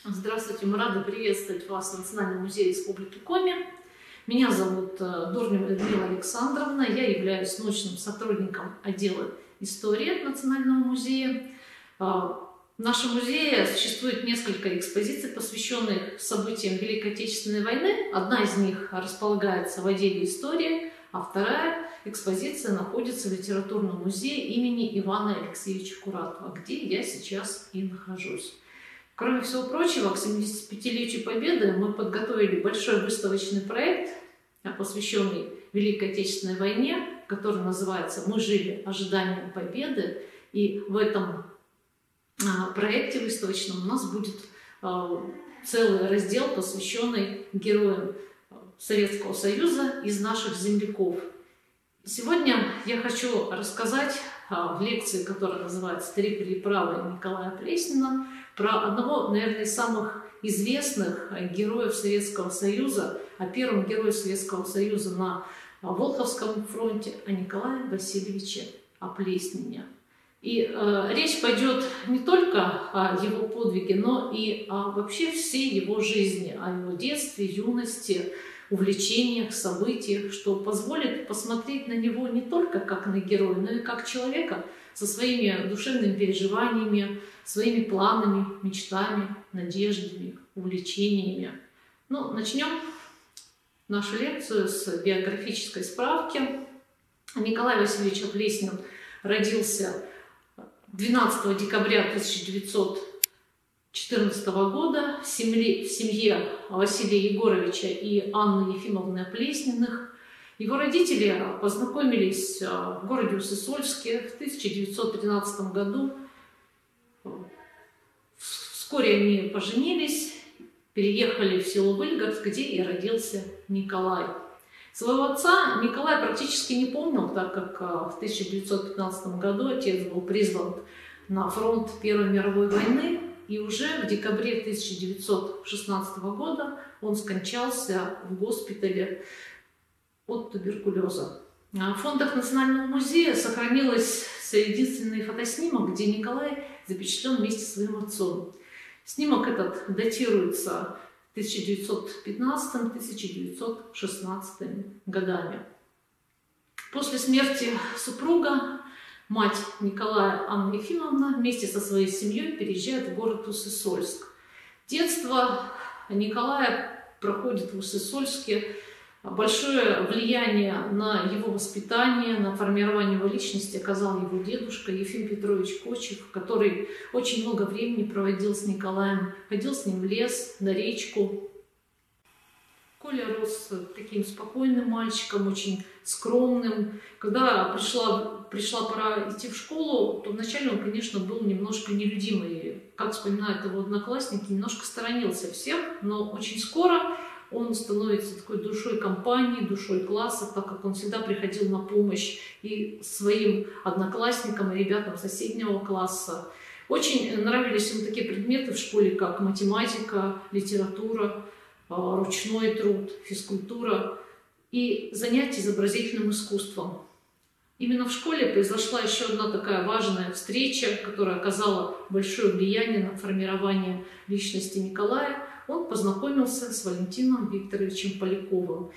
Здравствуйте, мы рады приветствовать вас в Национальном музее Республики Коми. Меня зовут Дурнева Людмила Александровна, я являюсь научным сотрудником отдела истории Национального музея. В нашем музее существует несколько экспозиций, посвященных событиям Великой Отечественной войны. Одна из них располагается в отделе истории, а вторая экспозиция находится в литературном музее имени Ивана Алексеевича Куратова, где я сейчас и нахожусь. Кроме всего прочего, к 75-летию Победы мы подготовили большой выставочный проект, посвященный Великой Отечественной войне, который называется «Мы жили ожиданием победы». И в этом проекте выставочном у нас будет целый раздел, посвященный героям Советского Союза из наших земляков. Сегодня я хочу рассказать в лекции, которая называется «Три переправы» Николая Преснина, про одного, наверное, из самых известных героев Советского Союза, о первом герое Советского Союза на Волховском фронте, о Николае Васильевиче Оплеснине. И речь пойдет не только о его подвиге, но и вообще всей его жизни, о его детстве, юности, увлечениях, событиях, что позволит посмотреть на него не только как на героя, но и как человека со своими душевными переживаниями, своими планами, мечтами, надеждами, увлечениями. Ну, начнем нашу лекцию с биографической справки. Николай Васильевич Оплеснин родился 12 декабря 1914 года в семье Василия Егоровича и Анны Ефимовны Оплесниных. Его родители познакомились в городе Уссысольске в 1913 году. Вскоре они поженились, переехали в село Выльгород, где и родился Николай. Своего отца Николай практически не помнил, так как в 1915 году отец был призван на фронт Первой мировой войны, и уже в декабре 1916 года он скончался в госпитале от туберкулеза. В фондах Национального музея сохранилась единственный фотоснимок, где Николай запечатлен вместе со своим отцом. Снимок этот датируется 1915-1916 годами. После смерти супруга мать Николая, Анна Ефимовна, вместе со своей семьей переезжает в город Уссысольск. Детство Николая проходит в Уссысольске. Большое влияние на его воспитание, на формирование его личности оказал его дедушка Ефим Петрович Кочев, который очень много времени проводил с Николаем, ходил с ним в лес, на речку. Коля рос таким спокойным мальчиком, очень скромным. Когда пришла пора идти в школу, то вначале он, конечно, был немножко нелюдимый. Как вспоминают его одноклассники, немножко сторонился всех, но очень скоро он становится такой душой компании, душой класса, так как он всегда приходил на помощь и своим одноклассникам, и ребятам соседнего класса. Очень нравились ему такие предметы в школе, как математика, литература, ручной труд, физкультура и занятия изобразительным искусством. Именно в школе произошла еще одна такая важная встреча, которая оказала большое влияние на формирование личности Николая. Он познакомился с Валентином Викторовичем Поляковым.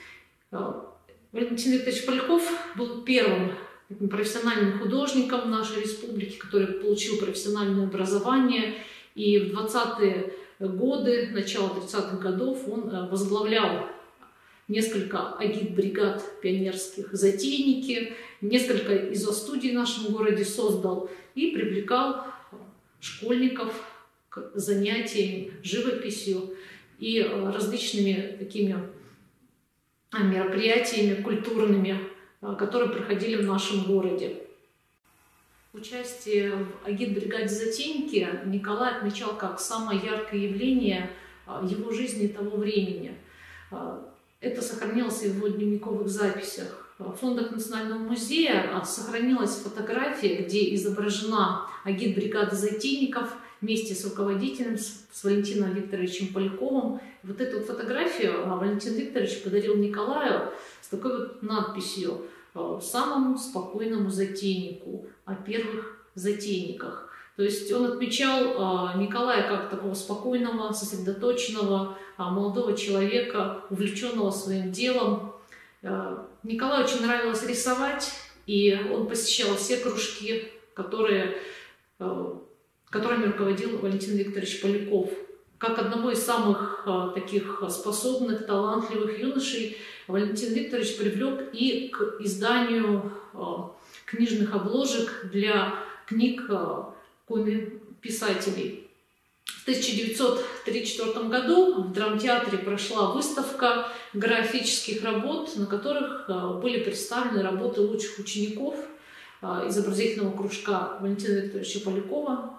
Валентин Викторович Поляков был первым профессиональным художником нашей республики, который получил профессиональное образование. И в 20-е годы, начало 30-х годов он возглавлял несколько агитбригад пионерских, затейники, несколько изо-студий в нашем городе создал и привлекал школьников к занятиям живописью и различными такими мероприятиями культурными, которые проходили в нашем городе. Участие в агитбригаде «Затейники» Николай отмечал как самое яркое явление его жизни того времени. Это сохранилось и в его дневниковых записях. В фондах Национального музея сохранилась фотография, где изображена агитбригада затейников вместе с руководителем, с Валентином Викторовичем Поляковым. Вот эту вот фотографию Валентин Викторович подарил Николаю с такой вот надписью: «Самому спокойному затейнику, о первых затейниках». То есть он отмечал Николая как такого спокойного, сосредоточенного, молодого человека, увлеченного своим делом. Николаю очень нравилось рисовать, и он посещал все кружки, которыми руководил Валентин Викторович Поляков. Как одного из самых таких способных, талантливых юношей Валентин Викторович привлек и к изданию книжных обложек для книг писателей. В 1934 году в драмтеатре прошла выставка графических работ, на которых были представлены работы лучших учеников изобразительного кружка Валентина Викторовича Полякова.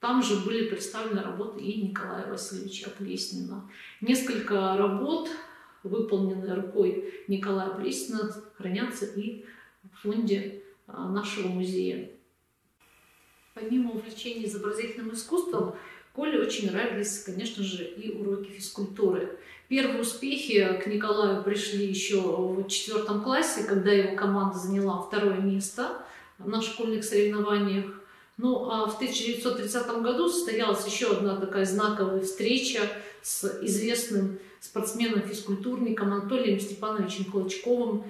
Там же были представлены работы и Николая Васильевича Плеснина. Несколько работ, выполненные рукой Николая Плеснина, хранятся и в фонде нашего музея. Помимо увлечения изобразительным искусством, Коле очень нравились, конечно же, и уроки физкультуры. Первые успехи к Николаю пришли еще в 4 классе, когда его команда заняла 2-е место на школьных соревнованиях. Ну а в 1930 году состоялась еще одна такая знаковая встреча с известным спортсменом-физкультурником Анатолием Степановичем Клочковым,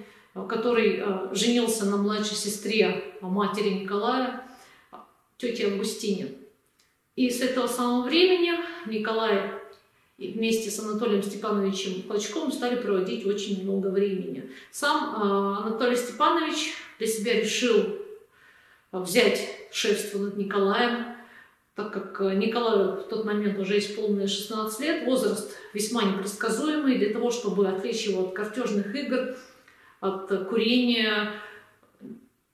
который женился на младшей сестре матери Николая, тете Августине. И с этого самого времени Николай вместе с Анатолием Степановичем Клочковым стали проводить очень много времени. Сам Анатолий Степанович для себя решил взять шефство над Николаем, так как Николаю в тот момент уже исполнилось 16 лет, возраст весьма непредсказуемый. Для того, чтобы отвлечь его от картежных игр, от курения,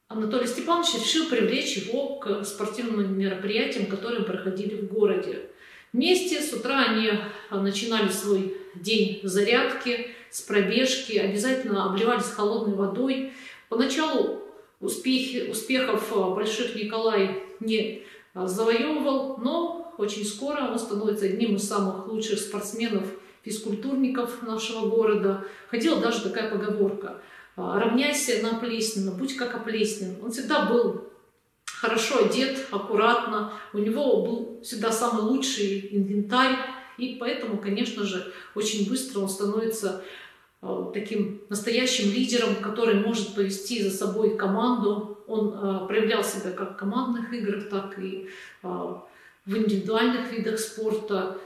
Анатолий Степанович решил привлечь его к спортивным мероприятиям, которые проходили в городе. Вместе с утра они начинали свой день зарядки, с пробежки, обязательно обливались холодной водой. Поначалу успехов больших Николай не завоевывал, но очень скоро он становится одним из самых лучших спортсменов-физкультурников нашего города. Ходила даже такая поговорка: равняйся на Плеснина, будь как Оплеснин. Он всегда был хорошо одет, аккуратно, у него был всегда самый лучший инвентарь, и поэтому, конечно же, очень быстро он становится таким настоящим лидером, который может повести за собой команду. Он проявлял себя как в командных играх, так и в индивидуальных видах спорта.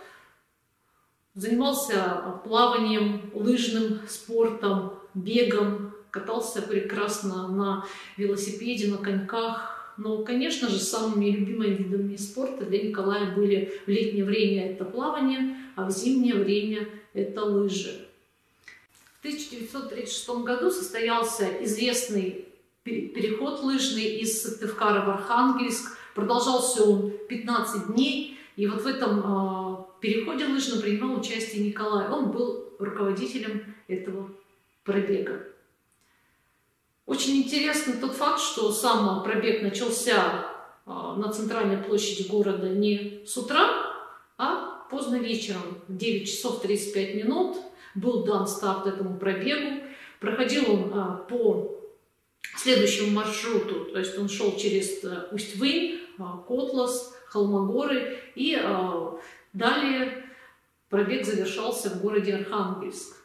Занимался плаванием, лыжным спортом, бегом, катался прекрасно на велосипеде, на коньках. Но, конечно же, самыми любимыми видами спорта для Николая были в летнее время это плавание, а в зимнее время это лыжи. В 1936 году состоялся известный переход лыжный из Сыктывкара в Архангельск. Продолжался он 15 дней. И вот в этом переходе лыжном принимал участие Николай. Он был руководителем этого пробега. Очень интересный тот факт, что сам пробег начался на центральной площади города не с утра, а поздно вечером, в 9 часов 35 минут. Был дан старт этому пробегу. Проходил он по следующему маршруту, то есть он шел через Усть-Вынь, Котлас, Холмогоры, и далее пробег завершался в городе Архангельск.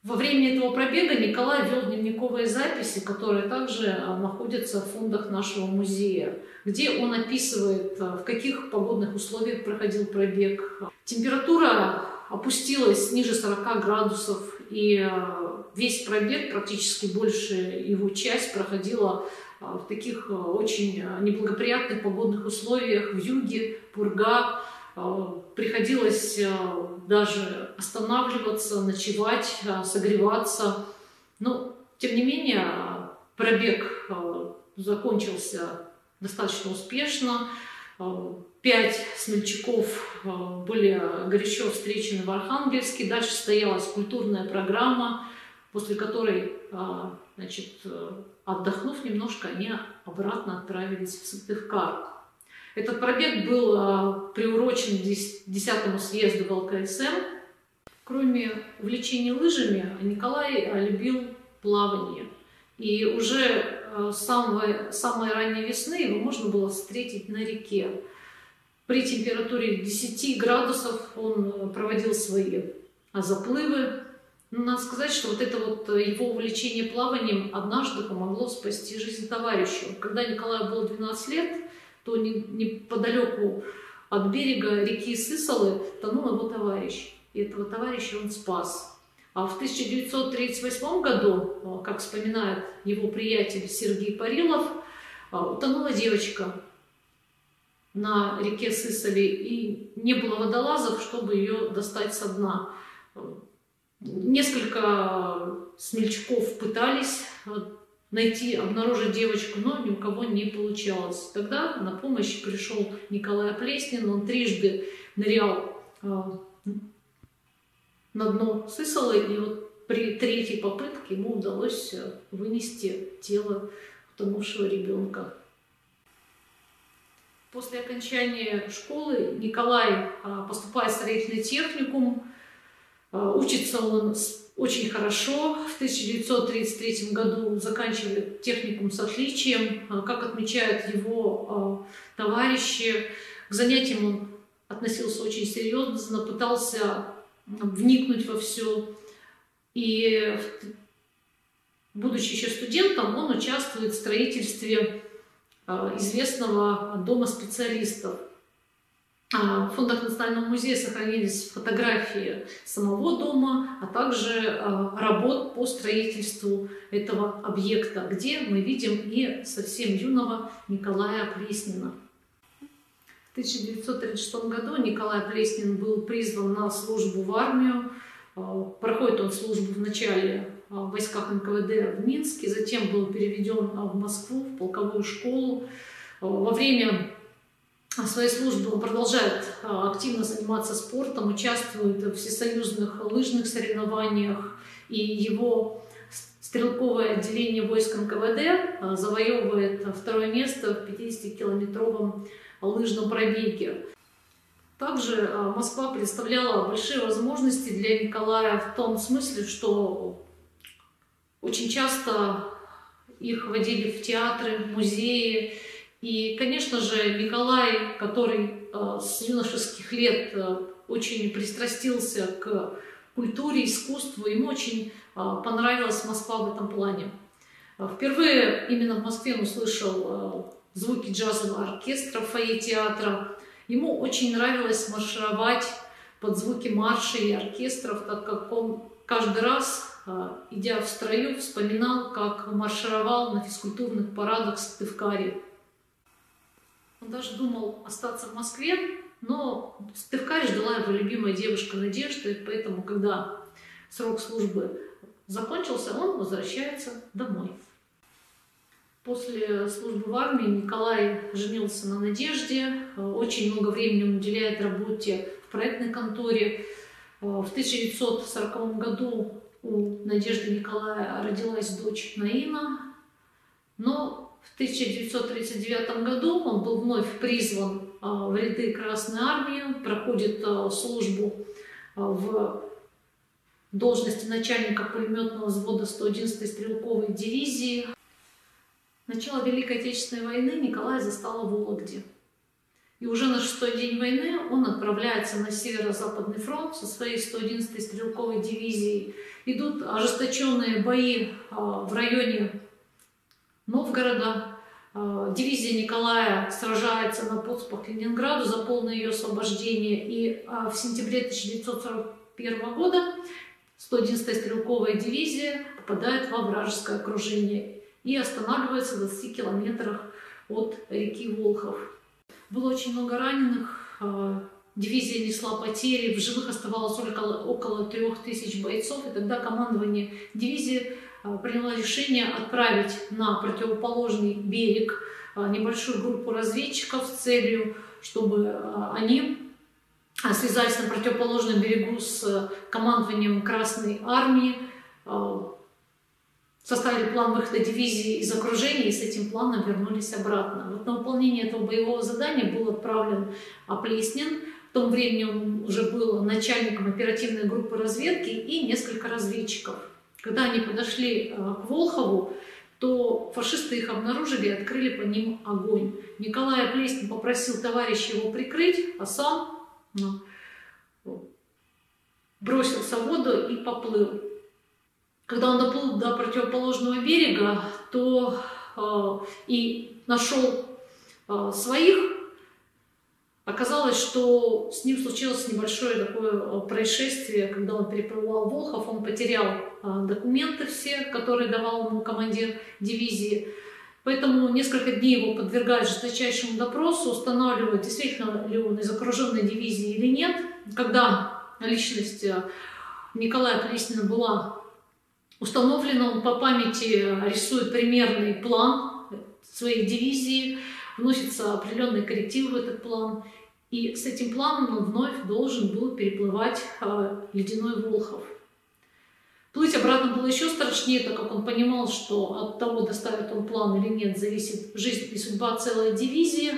Во время этого пробега Николай вел дневниковые записи, которые также находятся в фондах нашего музея, где он описывает, в каких погодных условиях проходил пробег. Температура опустилась ниже 40 градусов, и весь пробег, практически большая его часть, проходила в таких очень неблагоприятных погодных условиях, вьюге, пурга. Приходилось даже останавливаться, ночевать, согреваться. Но, тем не менее, пробег закончился достаточно успешно. 5 смельчаков были горячо встречены в Архангельске. Дальше состоялась культурная программа, после которой, значит, отдохнув немножко, они обратно отправились в Сыктывкар. Этот пробег был приурочен к 10-му съезду ВЛКСМ. Кроме увлечения лыжами, Николай любил плавание. И уже с самой ранней весны его можно было встретить на реке. При температуре 10 градусов он проводил свои заплывы. Но надо сказать, что вот это вот его увлечение плаванием однажды помогло спасти жизнь товарищу. Когда Николаю было 12 лет, то неподалеку от берега реки Сысолы тонул его товарищ. И этого товарища он спас. А в 1938 году, как вспоминает его приятель Сергей Парилов, утонула девочка на реке Сысоле, и не было водолазов, чтобы ее достать со дна. Несколько смельчаков пытались найти, обнаружить девочку, но ни у кого не получалось. Тогда на помощь пришел Николай Оплеснин. Он трижды нырял на дно Сысолы, и вот при третьей попытке ему удалось вынести тело утонувшего ребенка. После окончания школы Николай поступает в строительный техникум. Учится он очень хорошо. В 1933 году заканчивает техникум с отличием. Как отмечают его товарищи, к занятиям он относился очень серьезно, пытался вникнуть во все. И, будучи еще студентом, он участвует в строительстве известного дома специалистов. В фондах Национального музея сохранились фотографии самого дома, а также работ по строительству этого объекта, где мы видим и совсем юного Николая Оплеснина. В 1936 году Николай Оплеснин был призван на службу в армию. Проходит он службу вначале в войсках НКВД в Минске, затем был переведен в Москву, в полковую школу. Во время своей службы он продолжает активно заниматься спортом, участвует в всесоюзных лыжных соревнованиях, и его стрелковое отделение войск НКВД завоевывает второе место в 50-километровом лыжном пробеге. Также Москва представляла большие возможности для Николая в том смысле, что очень часто их водили в театры, музеи. И, конечно же, Николай, который с юношеских лет очень пристрастился к культуре, искусству, ему очень понравилась Москва в этом плане. Впервые именно в Москве он услышал звуки джазового оркестра в фойе театра. Ему очень нравилось маршировать под звуки маршей и оркестров, так как он каждый раз, идя в строю, вспоминал, как маршировал на физкультурных парадах в Сыктывкаре. Он даже думал остаться в Москве, но в Сыктывкаре ждала его любимая девушка Надежда, поэтому, когда срок службы закончился, он возвращается домой. После службы в армии Николай женился на Надежде, очень много времени он уделяет работе в проектной конторе. В 1940 году у Надежды Николая родилась дочь Наина, но в 1939 году он был вновь призван в ряды Красной Армии, проходит службу в должности начальника пулеметного взвода 111-й стрелковой дивизии. Начало Великой Отечественной войны Николай застал в Вологде. И уже на 6-й день войны он отправляется на Северо-Западный фронт со своей 111-й стрелковой дивизией. Идут ожесточенные бои в районе Новгорода. Дивизия Николая сражается на подступах к Ленинграду за полное ее освобождение. И в сентябре 1941 года 111-я стрелковая дивизия попадает во вражеское окружение и останавливается в 20 километрах от реки Волхов. Было очень много раненых, дивизия несла потери, в живых оставалось только около 3000 бойцов, и тогда командование дивизии приняло решение отправить на противоположный берег небольшую группу разведчиков с целью, чтобы они связались на противоположном берегу с командованием Красной Армии, составили план выхода дивизии из окружения и с этим планом вернулись обратно. Вот на выполнение этого боевого задания был отправлен Оплеснин. В том времени он уже был начальником оперативной группы разведки и несколько разведчиков. Когда они подошли к Волхову, то фашисты их обнаружили и открыли по ним огонь. Николай Плеснин попросил товарища его прикрыть, а сам бросился в воду и поплыл. Когда он доплыл до противоположного берега, то и нашел своих, оказалось, что с ним случилось небольшое такое происшествие, когда он переплывал Волхов, он потерял документы все, которые давал ему командир дивизии. Поэтому несколько дней его подвергают жесточайшему допросу, устанавливают, действительно ли он из окруженной дивизии или нет. Когда личность Николая Плеснина была установлена, он по памяти рисует примерный план своей дивизии, вносятся определенные коррективы в этот план. И с этим планом он вновь должен был переплывать ледяной Волхов. Плыть обратно было еще страшнее, так как он понимал, что от того, доставит он план или нет, зависит жизнь и судьба целой дивизии.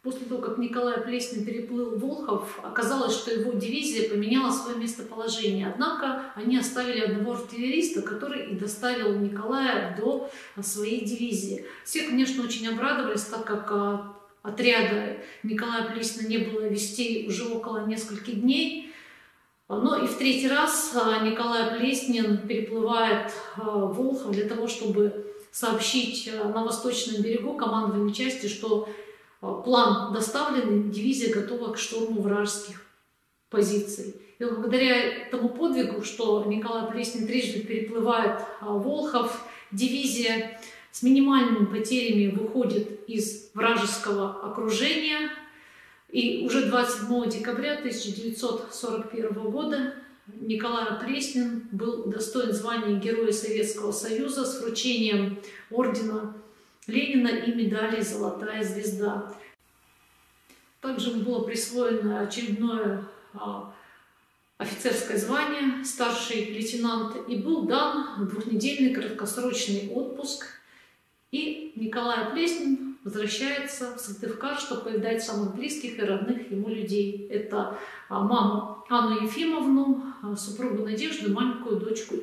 После того, как Николай Плеснин переплыл Волхов, оказалось, что его дивизия поменяла свое местоположение. Однако они оставили одного артиллериста, который и доставил Николая до своей дивизии. Все, конечно, очень обрадовались, так как отряда Николая Плеснина не было вестей уже около нескольких дней. Но и в третий раз Николай Плеснин переплывает Волхов для того, чтобы сообщить на восточном берегу командованию части, что план доставлен, дивизия готова к штурму вражеских позиций. И благодаря этому подвигу, что Николай Плеснин трижды переплывает Волхов, дивизия с минимальными потерями выходит из вражеского окружения. И уже 27 декабря 1941 года Николай Плеснин был удостоен звания Героя Советского Союза с вручением ордена Ленина и медали «Золотая звезда». Также ему было присвоено очередное офицерское звание «Старший лейтенант» и был дан двухнедельный краткосрочный отпуск. И Николай Плеснин возвращается в Сыктывкар, чтобы повидать самых близких и родных ему людей. Это маму Анну Ефимовну, супругу Надежду, маленькую дочку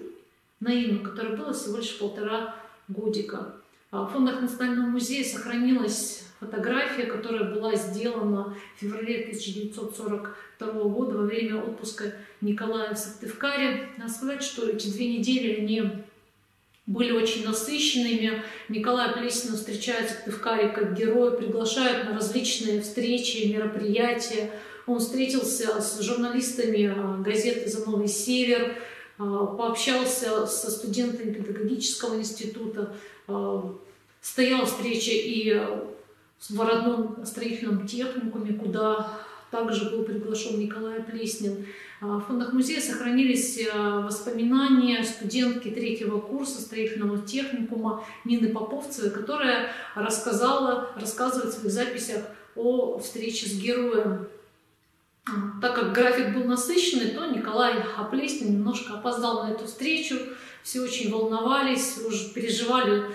Наину, которой было всего лишь 1,5 годика. В фондах Национального музея сохранилась фотография, которая была сделана в феврале 1942 года во время отпуска Николая в Сыктывкаре. Надо сказать, что эти 2 недели они были очень насыщенными. Николай Плеснин встречает в Сыктывкаре как герой, приглашают на различные встречи, мероприятия. Он встретился с журналистами газеты «За Новый Север», пообщался со студентами педагогического института, стояла встреча и в родном строительном техникуме, куда также был приглашен Николай Плеснин. В фондах музея сохранились воспоминания студентки 3-го курса строительного техникума Нины Поповцевой, которая рассказывает в своих записях о встрече с героем. Так как график был насыщенный, то Николай Плеснин немножко опоздал на эту встречу. Все очень волновались, уже переживали,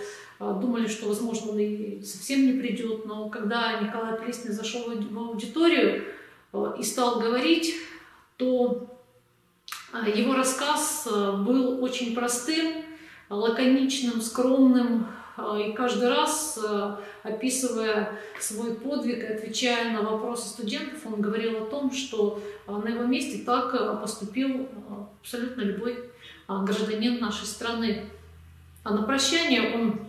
думали, что, возможно, он и совсем не придет. Но когда Николай Плеснин зашел в аудиторию и стал говорить, то его рассказ был очень простым, лаконичным, скромным. И каждый раз, описывая свой подвиг и отвечая на вопросы студентов, он говорил о том, что на его месте так поступил абсолютно любой гражданин нашей страны. А на прощание он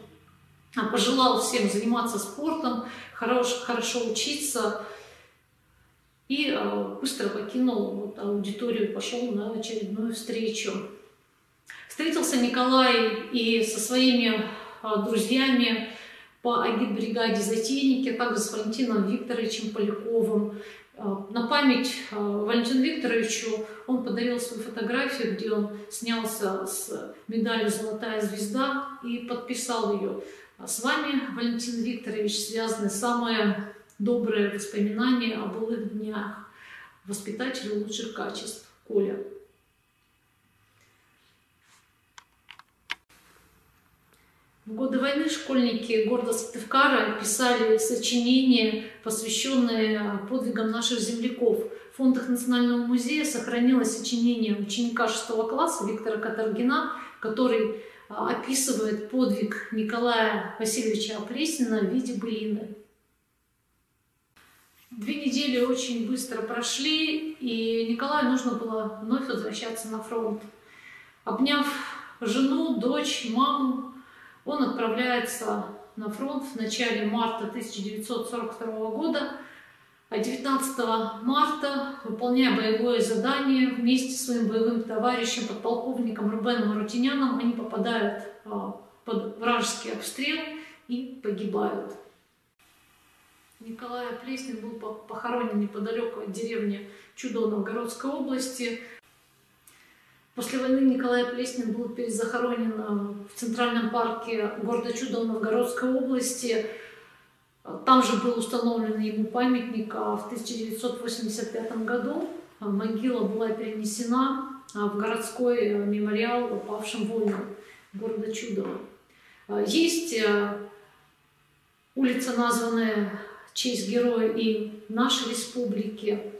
пожелал всем заниматься спортом, хорошо учиться и быстро покинул аудиторию, пошел на очередную встречу. Встретился Николай и со своими друзьями по агитбригаде «Затейники», а также с Валентином Викторовичем Поляковым. На память Валентину Викторовичу он подарил свою фотографию, где он снялся с медалью «Золотая звезда» и подписал ее. С вами, Валентин Викторович, связаны самые добрые воспоминания о былых днях. Воспитатель лучших качеств. Коля. В годы войны школьники города Сыктывкара писали сочинения, посвященные подвигам наших земляков. В фондах Национального музея сохранилось сочинение ученика 6 класса Виктора Каторгина, который описывает подвиг Николая Васильевича Опреснина в виде былины. 2 недели очень быстро прошли, и Николаю нужно было вновь возвращаться на фронт. Обняв жену, дочь, маму, он отправляется на фронт в начале марта 1942 года. А 19 марта, выполняя боевое задание, вместе с своим боевым товарищем, подполковником Рубеном Арутюняном, они попадают под вражеский обстрел и погибают. Николай Опреснин был похоронен неподалеку от деревни Чудово Новгородской области. После войны Николай Опреснин был перезахоронен в Центральном парке города Чудово Новгородской области. Там же был установлен ему памятник. В 1985 году могила была перенесена в городской мемориал павшим воинам города Чудово. Есть улица, названная в честь героя и в нашей республике.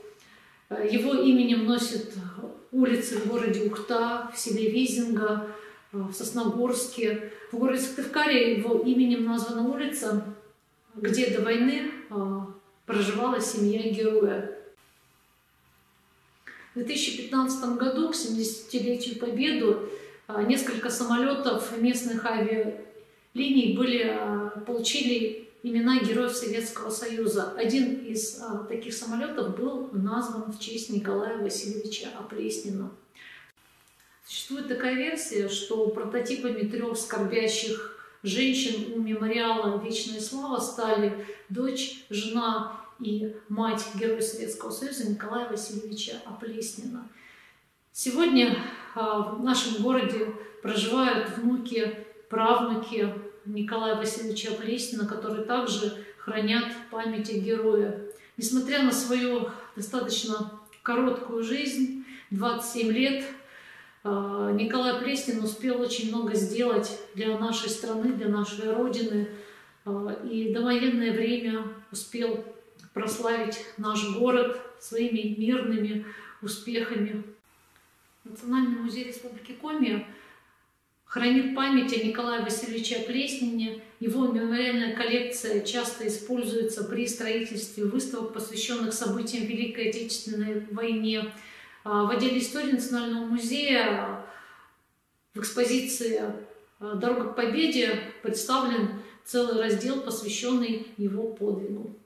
Его именем носят улицы в городе Ухта, в селе Визинга, в Сосногорске. В городе Сыктывкаре его именем названа улица, где до войны проживала семья героя. В 2015 году, к 70-летию Победы, несколько самолетов местных авиалиний получили имена героев Советского Союза. Один из таких самолетов был назван в честь Николая Васильевича Опреснина. Существует такая версия, что прототипами 3 скорбящих женщин у мемориала «Вечная слава» стали дочь, жена и мать героя Советского Союза Николая Васильевича Опреснина. Сегодня в нашем городе проживают внуки, правнуки Николая Васильевича Опреснина, которые также хранят память о герое. Несмотря на свою достаточно короткую жизнь, 27 лет, Николай Опреснин успел очень много сделать для нашей страны, для нашей Родины. И в довоенное время успел прославить наш город своими мирными успехами. Национальный музей Республики Коми хранит память о Николае Васильевиче Опреснине. Его мемориальная коллекция часто используется при строительстве выставок, посвященных событиям Великой Отечественной войне. В отделе истории Национального музея в экспозиции «Дорога к победе» представлен целый раздел, посвященный его подвигу.